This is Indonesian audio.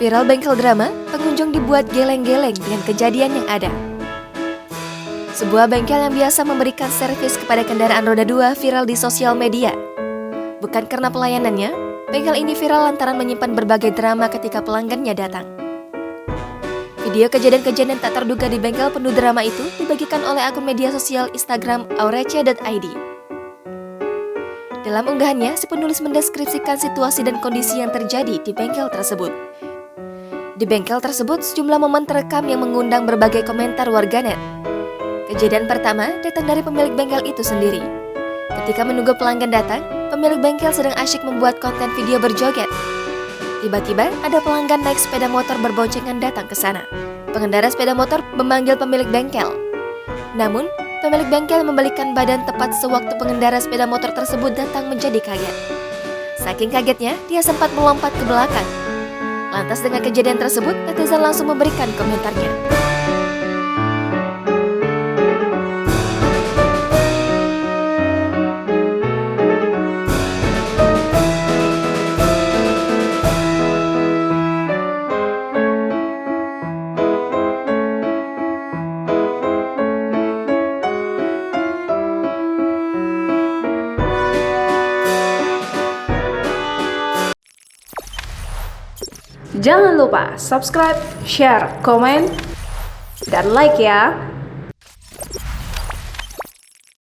Viral bengkel drama, pengunjung dibuat geleng-geleng dengan kejadian yang ada. Sebuah bengkel yang biasa memberikan servis kepada kendaraan roda 2 viral di sosial media. Bukan karena pelayanannya, bengkel ini viral lantaran menyimpan berbagai drama ketika pelanggannya datang. Video kejadian-kejadian tak terduga di bengkel penuh drama itu dibagikan oleh akun media sosial Instagram aurece.id. Dalam unggahannya, si penulis mendeskripsikan situasi dan kondisi yang terjadi di bengkel tersebut. Di bengkel tersebut, sejumlah momen terekam yang mengundang berbagai komentar warganet. Kejadian pertama datang dari pemilik bengkel itu sendiri. Ketika menunggu pelanggan datang, pemilik bengkel sedang asyik membuat konten video berjoget. Tiba-tiba, ada pelanggan naik sepeda motor berboncengan datang ke sana. Pengendara sepeda motor memanggil pemilik bengkel. Namun, pemilik bengkel membalikan badan tepat sewaktu pengendara sepeda motor tersebut datang menjadi kaget. Saking kagetnya, dia sempat melompat ke belakang. Lantas dengan kejadian tersebut, netizen langsung memberikan komentarnya. Jangan lupa subscribe, share, komen, dan like ya.